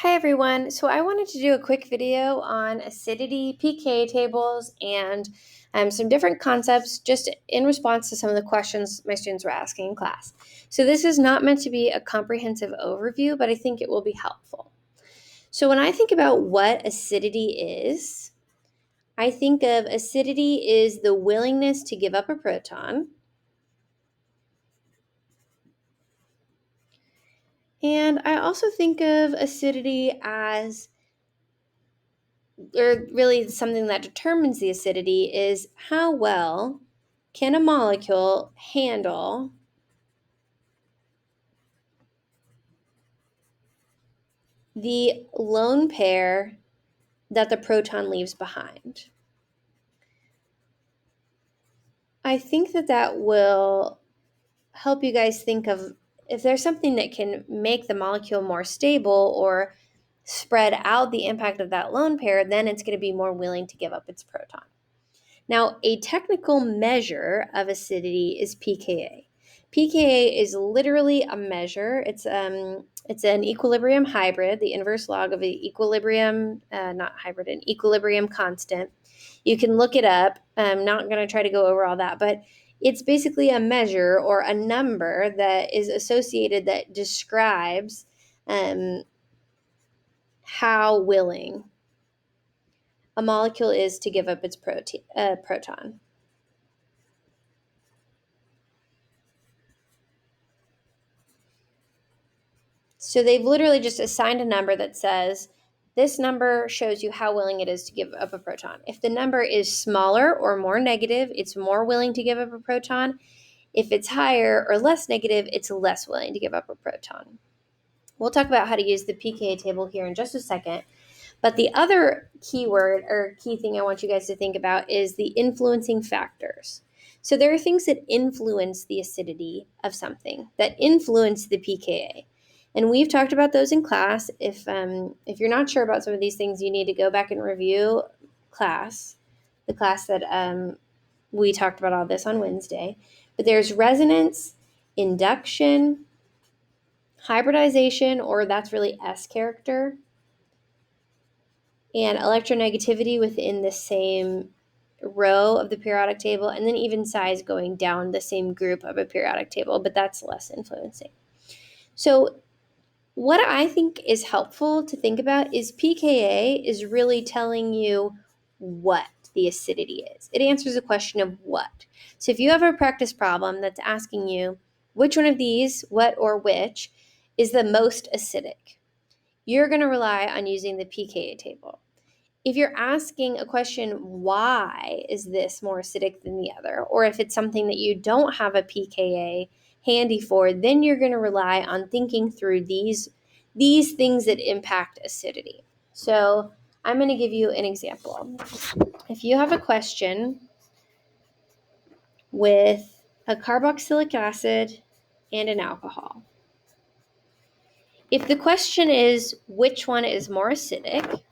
Hi everyone. So I wanted to do a quick video on acidity, pKa tables, and some different concepts just in response to some of the questions my students were asking in class. So this is not meant to be a comprehensive overview, but I think it will be helpful. So when I think about what acidity is, I think of acidity is the willingness to give up a proton. And I also think of acidity as or really something that determines the acidity is how well can a molecule handle the lone pair that the proton leaves behind. I think that will help you guys think of if there's something that can make the molecule more stable or spread out the impact of that lone pair, then it's going to be more willing to give up its proton. Now, a technical measure of acidity is pKa. pKa is literally a measure. It's an equilibrium hybrid, the inverse log of an equilibrium, not hybrid, an equilibrium constant. You can look it up. I'm not going to try to go over all that, but it's basically a measure or a number that is associated that describes how willing a molecule is to give up its proton. So they've literally just assigned a number that says this number shows you how willing it is to give up a proton. If the number is smaller or more negative, it's more willing to give up a proton. If it's higher or less negative, it's less willing to give up a proton. We'll talk about how to use the pKa table here in just a second. But the other keyword or key thing I want you guys to think about is the influencing factors. So there are things that influence the acidity of something, that influence the pKa. And we've talked about those in class. If you're not sure about some of these things, you need to go back and review the class that we talked about all this on Wednesday. But there's resonance, induction, hybridization, or that's really S character, and electronegativity within the same row of the periodic table, and then even size going down the same group of a periodic table, but that's less influencing. So what I think is helpful to think about is pKa is really telling you what the acidity is. It answers the question of what. So if you have a practice problem that's asking you which one of these, what or which, is the most acidic, you're going to rely on using the pKa table. If you're asking a question, why is this more acidic than the other, or if it's something that you don't have a pKa handy for, then you're going to rely on thinking through these things that impact acidity. So I'm going to give you an example. If you have a question with a carboxylic acid and an alcohol, if the question is which one is more acidic,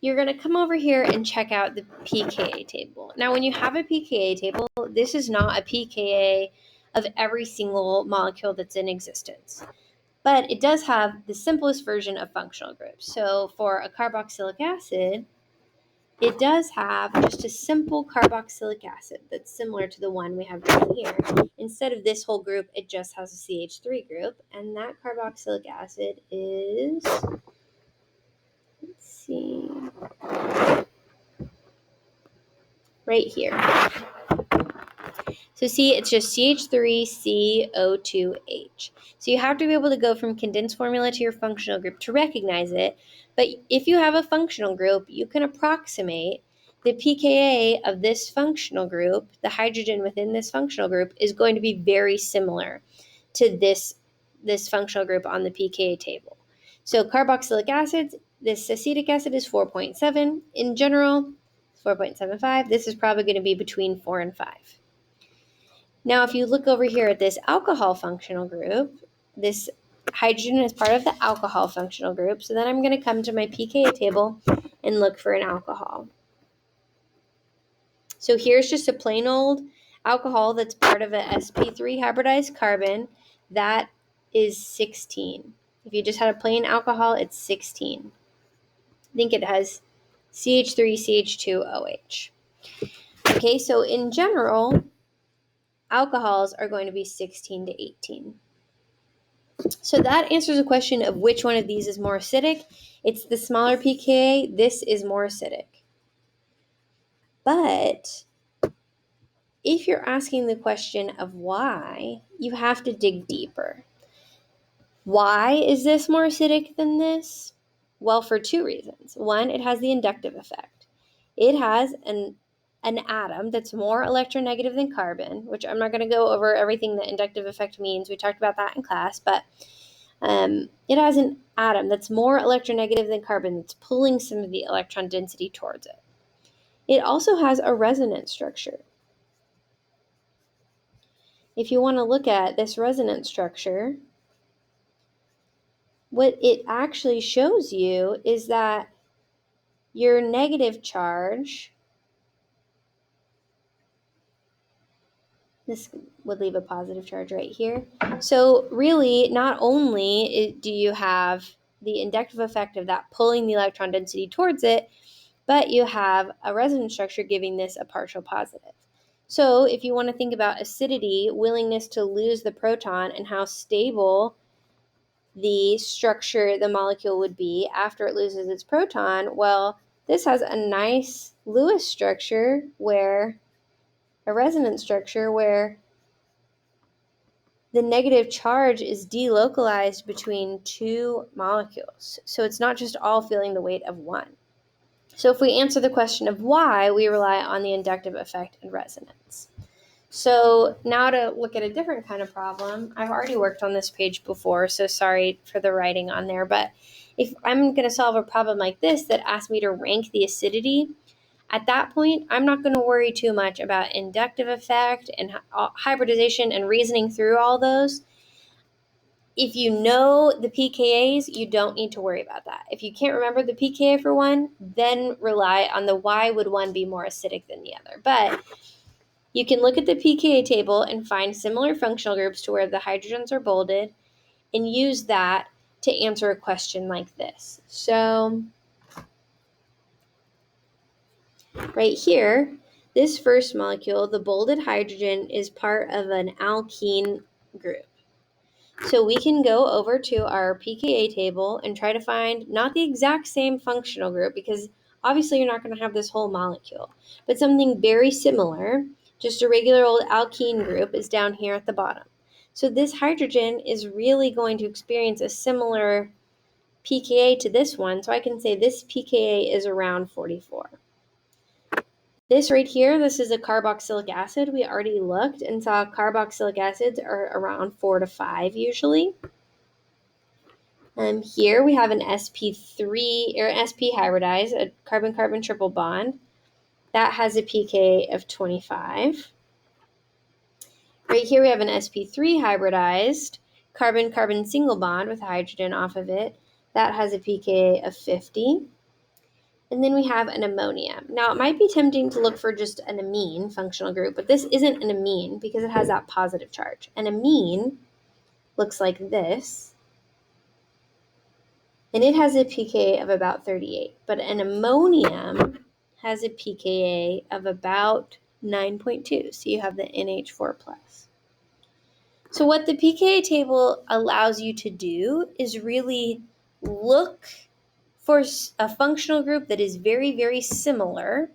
you're going to come over here and check out the pKa table. Now, when you have a pKa table, this is not a pKa of every single molecule that's in existence, but it does have the simplest version of functional groups. So for a carboxylic acid, it does have just a simple carboxylic acid that's similar to the one we have down here. Instead of this whole group, it just has a CH3 group, and that carboxylic acid is, let's see, right here. So see, it's just CH3CO2H. So you have to be able to go from condensed formula to your functional group to recognize it. But if you have a functional group, you can approximate the pKa of this functional group. The hydrogen within this functional group is going to be very similar to this functional group on the pKa table. So carboxylic acids, this acetic acid is 4.7. In general, 4.75. This is probably going to be between 4 and 5. Now, if you look over here at this alcohol functional group, this hydrogen is part of the alcohol functional group. So then I'm going to come to my pKa table and look for an alcohol. So here's just a plain old alcohol that's part of a sp3 hybridized carbon. That is 16. If you just had a plain alcohol, it's 16. I think it has CH3, CH2, OH. Okay, so in general, alcohols are going to be 16 to 18. So that answers the question of which one of these is more acidic. It's the smaller pKa. This is more acidic. But if you're asking the question of why, you have to dig deeper. Why is this more acidic than this? Well, for two reasons. One, it has the inductive effect. It has an atom that's more electronegative than carbon, which I'm not going to go over everything that inductive effect means. We talked about that in class, but it has an atom that's more electronegative than carbon that's pulling some of the electron density towards it. It also has a resonance structure. If you want to look at this resonance structure, what it actually shows you is that your negative charge, this would leave a positive charge right here. So really, not only do you have the inductive effect of that pulling the electron density towards it, but you have a resonance structure giving this a partial positive. So if you want to think about acidity, willingness to lose the proton, and how stable the structure, the molecule would be after it loses its proton, well, this has a nice Lewis structure where, a resonance structure where the negative charge is delocalized between two molecules. So it's not just all feeling the weight of one. So if we answer the question of why, we rely on the inductive effect and resonance. So now to look at a different kind of problem. I've already worked on this page before, so sorry for the writing on there. But if I'm going to solve a problem like this that asks me to rank the acidity, at that point, I'm not going to worry too much about inductive effect and hybridization and reasoning through all those. If you know the pKa's, you don't need to worry about that. If you can't remember the pKa for one, then rely on the why would one be more acidic than the other. But you can look at the pKa table and find similar functional groups to where the hydrogens are bolded and use that to answer a question like this. So right here, this first molecule, the bolded hydrogen, is part of an alkene group. So we can go over to our pKa table and try to find not the exact same functional group, because obviously you're not going to have this whole molecule, but something very similar, just a regular old alkene group, is down here at the bottom. So this hydrogen is really going to experience a similar pKa to this one, so I can say this pKa is around 44. This right here, this is a carboxylic acid. We already looked and saw carboxylic acids are around 4 to 5 usually. Here we have an sp3 or sp hybridized, a carbon-carbon triple bond. That has a pK of 25. Right here we have an sp3 hybridized, carbon-carbon single bond with hydrogen off of it. That has a pK of 50. And then we have an ammonia. Now, it might be tempting to look for just an amine functional group, but this isn't an amine because it has that positive charge. An amine looks like this, and it has a pKa of about 38. But an ammonium has a pKa of about 9.2, so you have the NH4+. So what the pKa table allows you to do is really look for a functional group that is very, very similar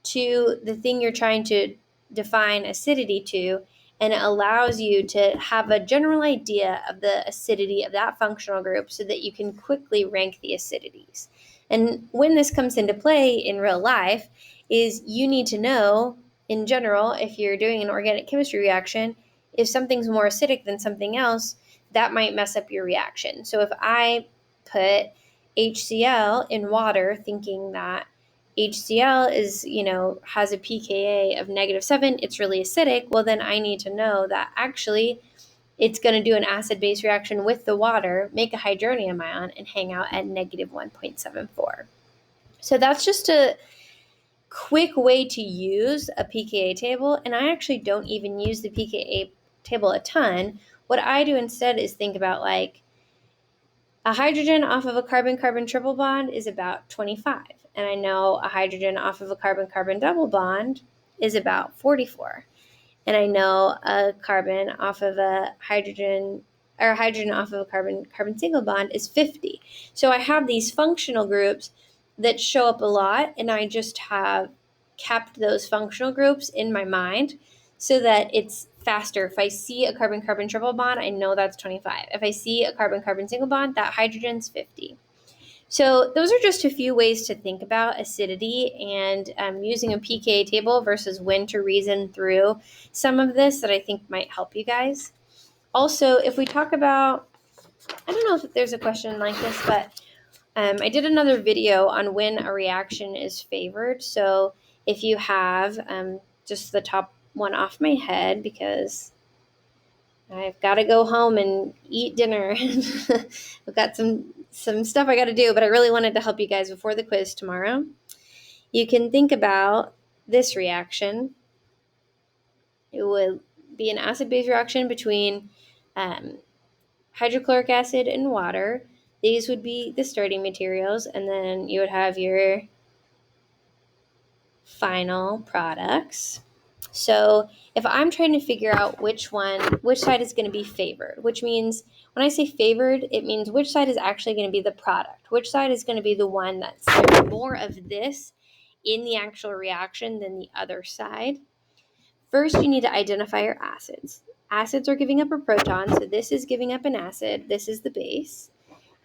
to the thing you're trying to define acidity to, and it allows you to have a general idea of the acidity of that functional group so that you can quickly rank the acidities. And when this comes into play in real life is you need to know, in general, if you're doing an organic chemistry reaction, if something's more acidic than something else, that might mess up your reaction. So if I put HCl in water thinking that HCl is, has a pKa of -7, it's really acidic, well, then I need to know that actually it's going to do an acid-base reaction with the water, make a hydronium ion, and hang out at -1.74. So that's just a quick way to use a pKa table, and I actually don't even use the pKa table a ton. What I do instead is think about A hydrogen off of a carbon-carbon triple bond is about 25. And I know a hydrogen off of a carbon-carbon double bond is about 44. And I know a carbon off of a hydrogen, or a hydrogen off of a carbon-carbon single bond is 50. So I have these functional groups that show up a lot, and I just have kept those functional groups in my mind so that it's faster. If I see a carbon-carbon triple bond, I know that's 25. If I see a carbon-carbon single bond, that hydrogen's 50. So those are just a few ways to think about acidity and using a pKa table versus when to reason through some of this that I think might help you guys. Also, if we talk about, I don't know if there's a question like this, but I did another video on when a reaction is favored. So if you have just the top one off my head, because I've got to go home and eat dinner. I've got some stuff I got to do, but I really wanted to help you guys before the quiz tomorrow. You can think about this reaction. It would be an acid-base reaction between hydrochloric acid and water. These would be the starting materials, and then you would have your final products. So if I'm trying to figure out which side is going to be favored, which means when I say favored, it means which side is actually going to be the product, which side is going to be the one that's more of this in the actual reaction than the other side. First, you need to identify your acids. Acids are giving up a proton, so this is giving up an acid. This is the base.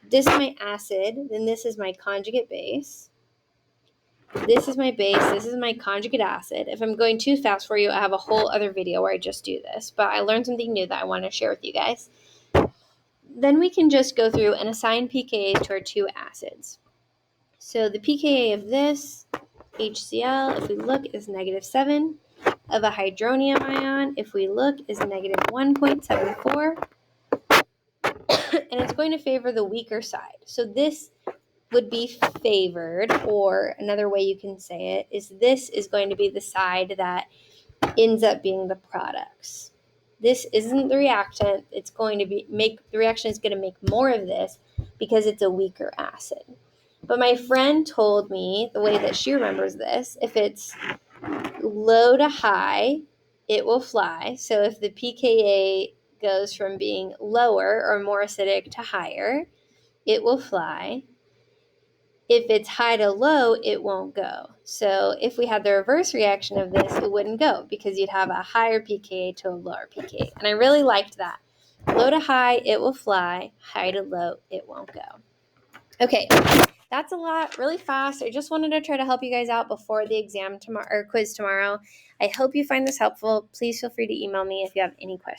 This is my acid, then this is my conjugate base. This is my base, this is my conjugate acid. If I'm going too fast for you, I have a whole other video where I just do this, but I learned something new that I want to share with you guys. Then we can just go through and assign pKa to our two acids. So the pKa of this, HCl, if we look, is -7. Of a hydronium ion, if we look, is -1.74. And it's going to favor the weaker side. So this would be favored, or another way you can say it is this is going to be the side that ends up being the products. This isn't the reactant. It's going to be the reaction is going to make more of this because it's a weaker acid. But my friend told me the way that she remembers this, if it's low to high, it will fly. So if the pKa goes from being lower or more acidic to higher, it will fly. If it's high to low, it won't go. So if we had the reverse reaction of this, it wouldn't go because you'd have a higher pKa to a lower pKa. And I really liked that. Low to high, it will fly. High to low, it won't go. Okay, that's a lot, really fast. I just wanted to try to help you guys out before the exam tomorrow or quiz tomorrow. I hope you find this helpful. Please feel free to email me if you have any questions.